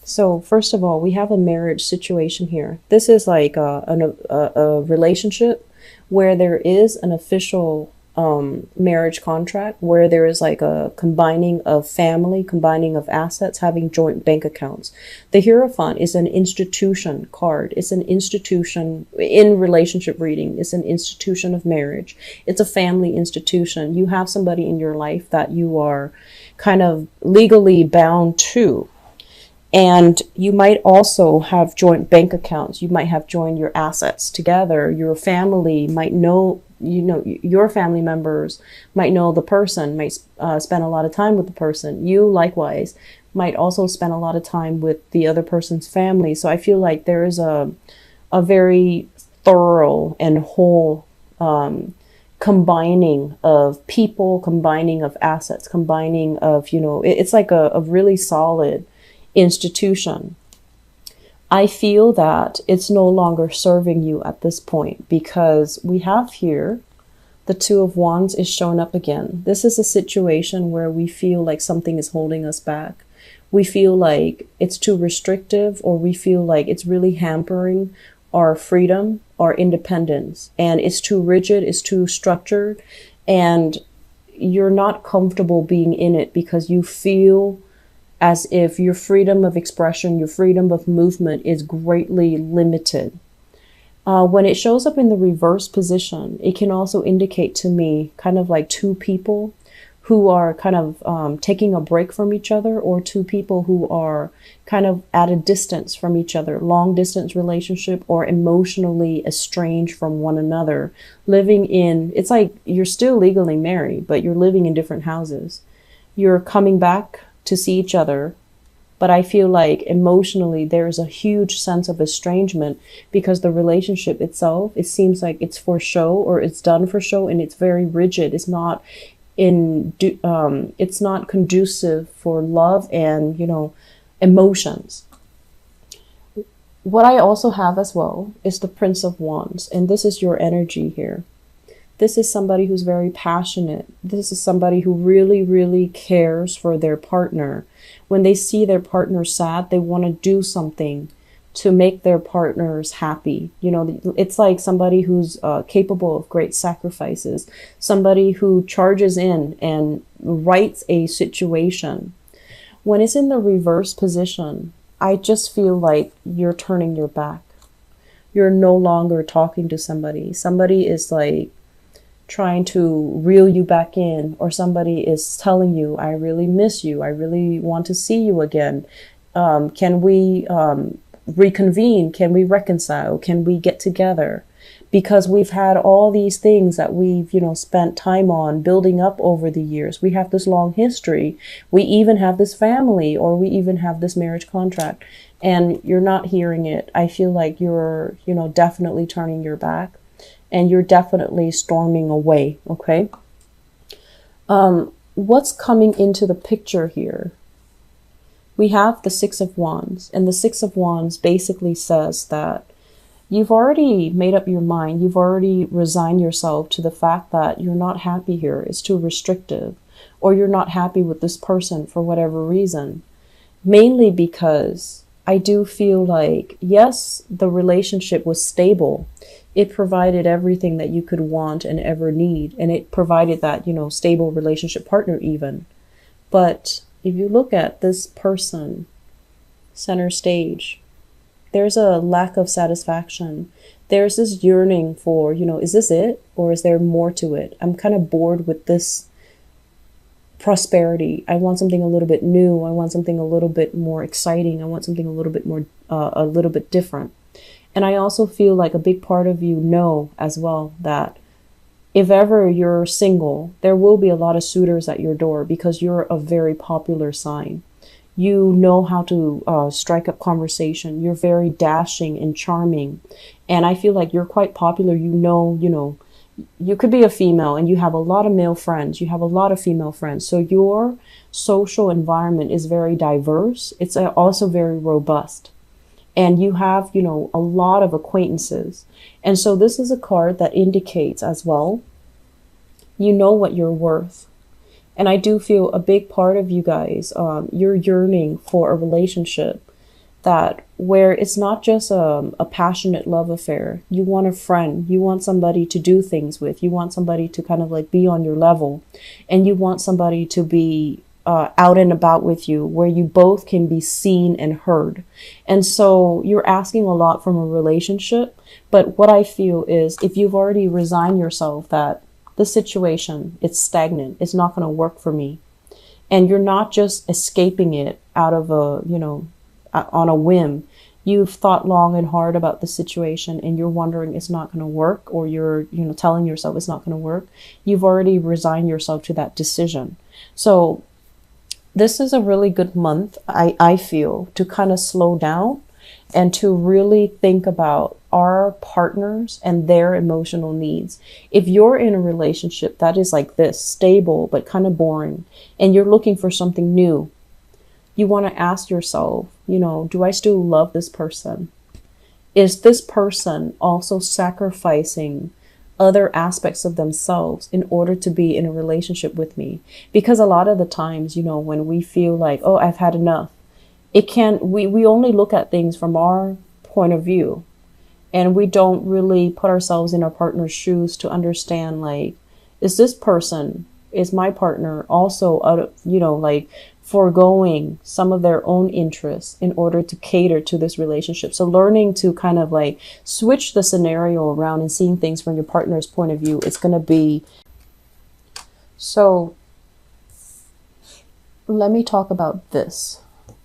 So first of all, we have a marriage situation here. This is like a relationship where there is an official marriage contract, where there is like a combining of family, combining of assets, having joint bank accounts. The Hierophant is an institution card. It's an institution in relationship reading. It's an institution of marriage. It's a family institution. You have somebody in your life that you are kind of legally bound to. And you might also have joint bank accounts. You might have joined your assets together. Your family might know, your family members might know the person, might spend a lot of time with the person. You likewise might also spend a lot of time with the other person's family. So I feel like there is a very thorough and whole combining of people, combining of assets, combining of, it's like a really solid institution. I feel that it's no longer serving you at this point, because we have here the Two of Wands is shown up again. This is a situation where we feel like something is holding us back. We feel like it's too restrictive, or we feel like it's really hampering our freedom, our independence, and it's too rigid, it's too structured, and you're not comfortable being in it because you feel as if your freedom of expression, your freedom of movement is greatly limited. When it shows up in the reverse position, it can also indicate to me kind of like two people who are kind of taking a break from each other, or two people who are kind of at a distance from each other, long distance relationship, or emotionally estranged from one another, living in, it's like you're still legally married, but you're living in different houses. You're coming back to see each other, but I feel like emotionally there's a huge sense of estrangement, because the relationship itself, it seems like it's for show, or it's done for show, and it's very rigid. It's not it's not conducive for love and emotions. What I also have as well is the Prince of Wands, and this is your energy here. This is somebody who's very passionate. This is somebody who really, really cares for their partner. When they see their partner sad, they want to do something to make their partners happy. It's like somebody who's capable of great sacrifices, somebody who charges in and rights a situation. When it's in the reverse position, I just feel like you're turning your back. You're no longer talking to somebody. Somebody is like trying to reel you back in, or somebody is telling you, I really miss you, I really want to see you again, can we reconvene, can we reconcile, can we get together, because we've had all these things that we've spent time on building up over the years. We have this long history, we even have this family, or we even have this marriage contract, and you're not hearing it. I feel like you're definitely turning your back, and you're definitely storming away, okay? What's coming into the picture here? We have the Six of Wands, and the Six of Wands basically says that you've already made up your mind. You've already resigned yourself to the fact that you're not happy here. It's too restrictive, or you're not happy with this person for whatever reason. Mainly because I do feel like, yes, the relationship was stable. It provided everything that you could want and ever need. And it provided that, stable relationship partner even. But if you look at this person, center stage, there's a lack of satisfaction. There's this yearning for, is this it? Or is there more to it? I'm kind of bored with this prosperity. I want something a little bit new. I want something a little bit more exciting. I want something a little bit more, a little bit different. And I also feel like a big part of you know as well that if ever you're single, there will be a lot of suitors at your door, because you're a very popular sign. You know how to strike up conversation. You're very dashing and charming. And I feel like you're quite popular. You could be a female and you have a lot of male friends. You have a lot of female friends. So your social environment is very diverse. It's also very robust. And you have, a lot of acquaintances. And so this is a card that indicates as well, you know what you're worth. And I do feel a big part of you guys, you're yearning for a relationship. that where it's not just a passionate love affair. You want a friend, you want somebody to do things with, you want somebody to kind of like be on your level, and you want somebody to be out and about with you where you both can be seen and heard. And so you're asking a lot from a relationship. But what I feel is if you've already resigned yourself that the situation, it's stagnant, it's not going to work for me, and you're not just escaping it out of on a whim. You've thought long and hard about the situation and you're wondering it's not going to work, or you're, telling yourself it's not going to work. You've already resigned yourself to that decision. So this is a really good month, I feel, to kind of slow down and to really think about our partners and their emotional needs. If you're in a relationship that is like this, stable but kind of boring, and you're looking for something new, you want to ask yourself, do I still love this person? Is this person also sacrificing other aspects of themselves in order to be in a relationship with me? Because a lot of the times, when we feel like, oh, I've had enough, we only look at things from our point of view, and we don't really put ourselves in our partner's shoes to understand, like, is my partner also out of, foregoing some of their own interests in order to cater to this relationship. So learning to kind of like switch the scenario around and seeing things from your partner's point of view, it's going to be. So let me talk about this.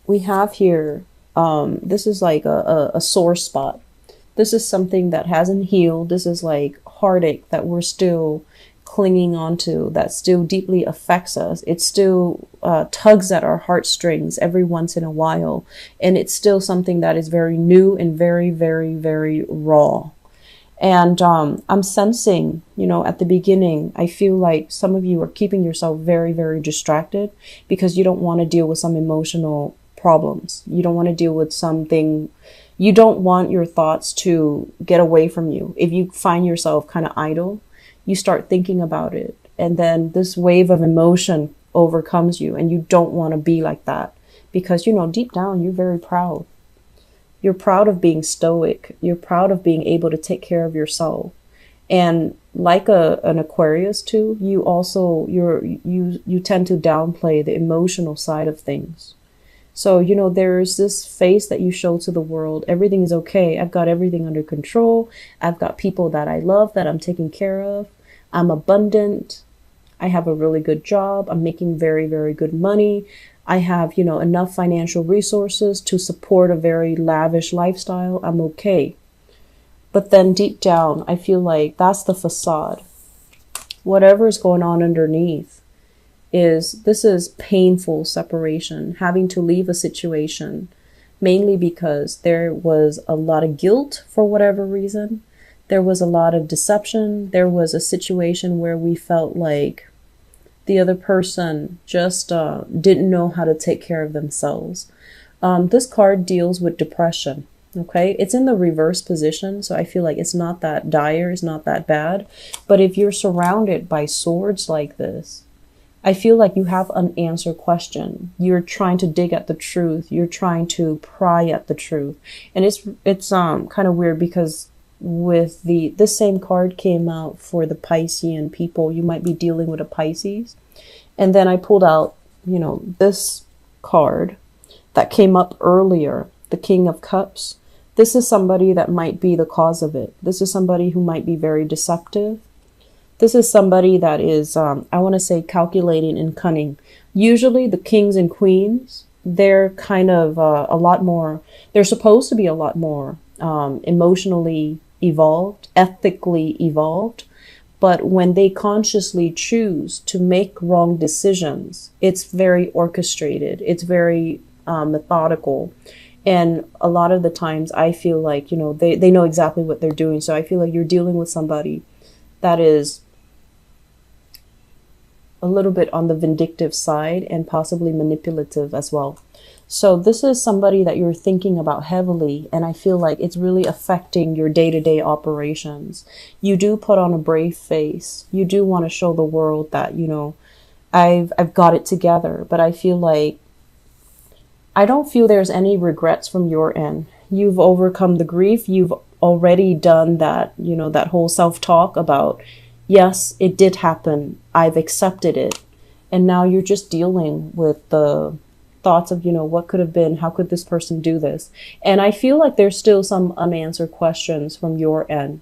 We have here, this is like a sore spot. This is something that hasn't healed. This is like heartache that we're still clinging onto, that still deeply affects us. It still tugs at our heartstrings every once in a while. And it's still something that is very new and very, very, very raw. And I'm sensing, at the beginning, I feel like some of you are keeping yourself very, very distracted because you don't want to deal with some emotional problems. You don't want to deal with something. You don't want your thoughts to get away from you. If you find yourself kind of idle, you start thinking about it, and then this wave of emotion overcomes you, and you don't want to be like that because, deep down, you're very proud. You're proud of being stoic. You're proud of being able to take care of yourself. And like an Aquarius too, you also, you tend to downplay the emotional side of things. So, there's this face that you show to the world. Everything is okay. I've got everything under control. I've got people that I love that I'm taking care of. I'm abundant. I have a really good job. I'm making very, very good money. I have, enough financial resources to support a very lavish lifestyle. I'm okay. But then deep down, I feel like that's the facade. Whatever is going on underneath this is painful separation, having to leave a situation, mainly because there was a lot of guilt for whatever reason. There was a lot of deception. There was a situation where we felt like the other person just didn't know how to take care of themselves. This card deals with depression. Okay, it's in the reverse position, so I feel like it's not that dire, it's not that bad. But if you're surrounded by swords like this, I feel like you have unanswered question. You're trying to dig at the truth. You're trying to pry at the truth, and it's kind of weird because with this same card came out for the Piscean people. You might be dealing with a Pisces, and then I pulled out this card that came up earlier, the King of Cups. This is somebody that might be the cause of it. This is somebody who might be very deceptive. This is somebody that is, I want to say, calculating and cunning. Usually the kings and queens, they're kind of a lot more, they're supposed to be a lot more emotionally evolved, ethically evolved. But when they consciously choose to make wrong decisions, it's very orchestrated. It's very methodical. And a lot of the times I feel like, they know exactly what they're doing. So I feel like you're dealing with somebody that is a little bit on the vindictive side and possibly manipulative as well. So this is somebody that you're thinking about heavily, and I feel like it's really affecting your day-to-day operations. You do put on a brave face. You do want to show the world that, I've got it together, but I feel like I don't feel there's any regrets from your end. You've overcome the grief. You've already done that, that whole self-talk about, yes, it did happen. I've accepted it. And now you're just dealing with the thoughts of, what could have been, how could this person do this? And I feel like there's still some unanswered questions from your end.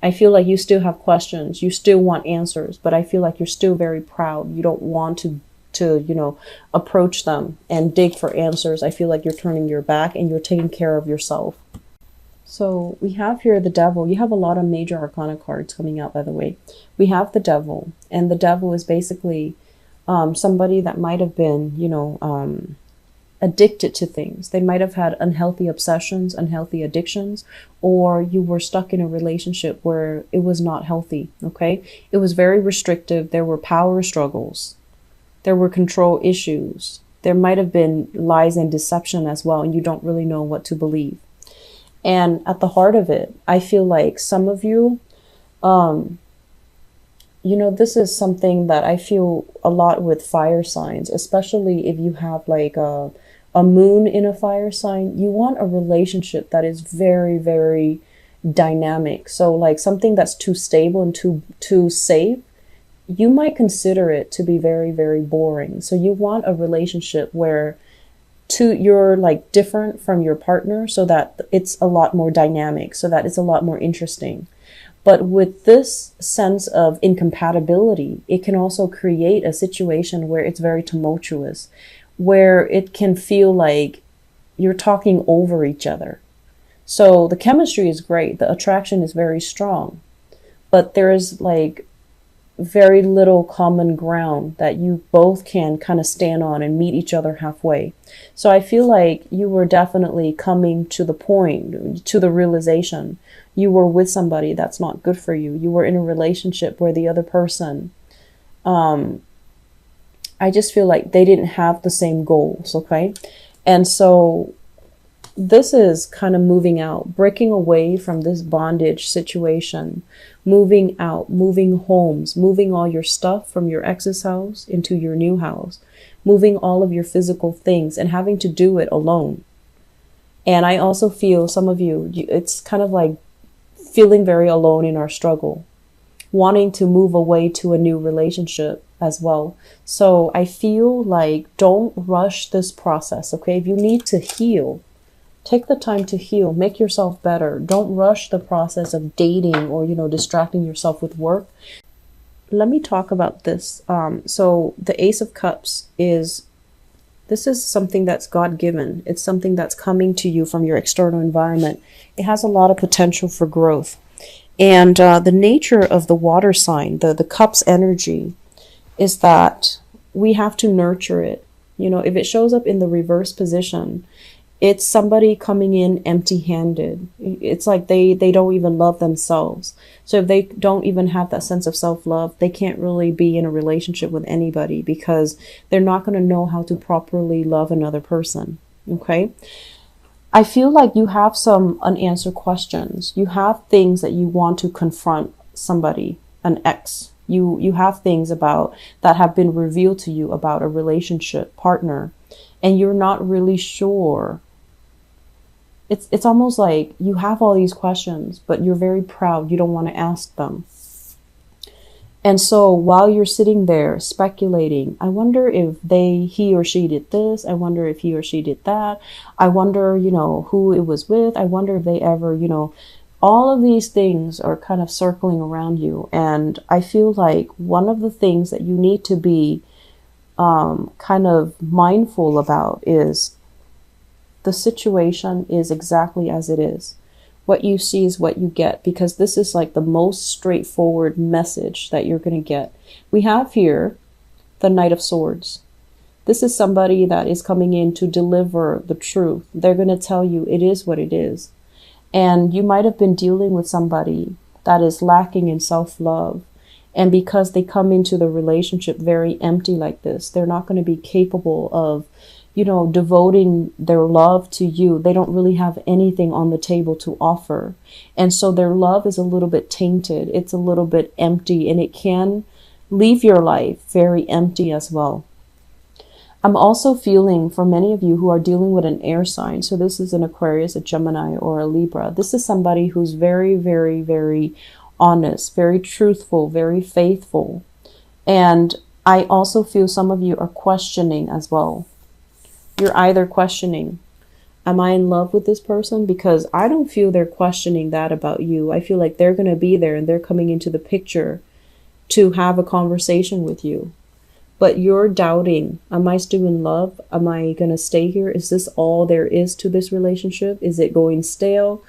I feel like you still have questions. You still want answers, but I feel like you're still very proud. You don't want to approach them and dig for answers. I feel like you're turning your back and you're taking care of yourself. So we have here the devil. You have a lot of major arcana cards coming out, by the way. We have the devil, and the devil is basically somebody that might have been, addicted to things. They might have had unhealthy obsessions, unhealthy addictions, or you were stuck in a relationship where it was not healthy, okay? It was very restrictive. There were power struggles. There were control issues. There might have been lies and deception as well, and you don't really know what to believe. And at the heart of it, I feel like some of you, this is something that I feel a lot with fire signs, especially if you have like a moon in a fire sign. You want a relationship that is very, very dynamic. So like something that's too stable and too safe, you might consider it to be very, very boring. So you want a relationship where you're like different from your partner, so that it's a lot more dynamic, so that it's a lot more interesting. But with this sense of incompatibility, it can also create a situation where it's very tumultuous, where it can feel like you're talking over each other. So the chemistry is great. The attraction is very strong, but there is like very little common ground that you both can kind of stand on and meet each other halfway. So I feel like you were definitely coming to the point, to the realization you were with somebody that's not good for you. You were in a relationship where the other person, I just feel like they didn't have the same goals, okay? And so this is kind of moving out, breaking away from this bondage situation, moving out, moving homes, moving all your stuff from your ex's house into your new house, moving all of your physical things and having to do it alone. And I also feel some of you, it's kind of like feeling very alone in our struggle, wanting to move away to a new relationship as well. So I feel like don't rush this process, okay? If you need to heal, take the time to heal, make yourself better. Don't rush the process of dating or, distracting yourself with work. Let me talk about this. So the Ace of Cups this is something that's God-given. It's something that's coming to you from your external environment. It has a lot of potential for growth. And the nature of the water sign, the Cups energy, is that we have to nurture it. If it shows up in the reverse position, it's somebody coming in empty-handed. It's like they don't even love themselves. So if they don't even have that sense of self-love, they can't really be in a relationship with anybody because they're not going to know how to properly love another person. Okay? I feel like you have some unanswered questions. You have things that you want to confront somebody, an ex. You have things that have been revealed to you about a relationship partner, and you're not really sure. It's almost like you have all these questions, but you're very proud. You don't want to ask them. And so while you're sitting there speculating, I wonder if he or she did this. I wonder if he or she did that. I wonder, who it was with. I wonder if they ever, all of these things are kind of circling around you. And I feel like one of the things that you need to be kind of mindful about is the situation is exactly as it is. What you see is what you get, because this is like the most straightforward message that you're going to get. We have here the Knight of Swords. This is somebody that is coming in to deliver the truth. They're going to tell you it is what it is. And you might have been dealing with somebody that is lacking in self-love. And because they come into the relationship very empty like this, they're not going to be capable of, devoting their love to you. They don't really have anything on the table to offer. And so their love is a little bit tainted. It's a little bit empty, and it can leave your life very empty as well. I'm also feeling for many of you who are dealing with an air sign. So this is an Aquarius, a Gemini, or a Libra. This is somebody who's very, very, very honest, very truthful, very faithful. And I also feel some of you are questioning as well. You're either questioning, am I in love with this person? Because I don't feel they're questioning that about you. I feel like they're going to be there and they're coming into the picture to have a conversation with you. But you're doubting, am I still in love? Am I going to stay here? Is this all there is to this relationship? Is it going stale?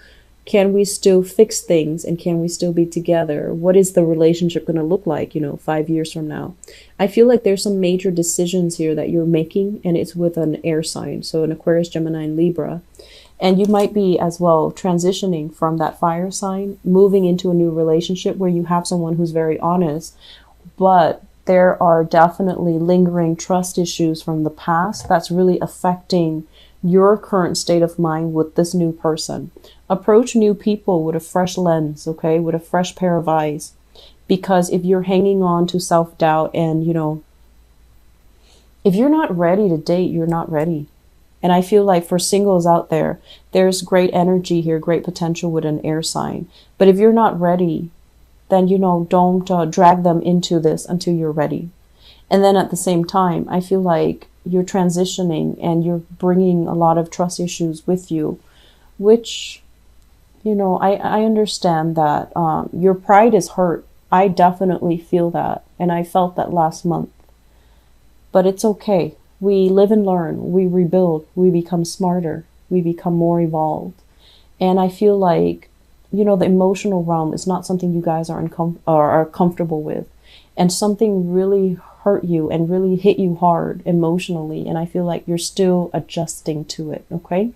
Can we still fix things and can we still be together? What is the relationship going to look like, 5 years from now? I feel like there's some major decisions here that you're making, and it's with an air sign. So an Aquarius, Gemini, and Libra. And you might be as well transitioning from that fire sign, moving into a new relationship where you have someone who's very honest, but there are definitely lingering trust issues from the past that's really affecting your current state of mind with this new person. Approach new people with a fresh lens, okay, with a fresh pair of eyes. Because if you're hanging on to self-doubt and, if you're not ready to date, you're not ready. And I feel like for singles out there, there's great energy here, great potential with an air sign. But if you're not ready, then, don't drag them into this until you're ready. And then at the same time, I feel like you're transitioning and you're bringing a lot of trust issues with you, which, I understand that your pride is hurt. I definitely feel that. And I felt that last month. But it's okay. We live and learn. We rebuild. We become smarter. We become more evolved. And I feel like, the emotional realm is not something you guys are comfortable with. And something really hurt you and really hit you hard emotionally. And I feel like you're still adjusting to it, okay?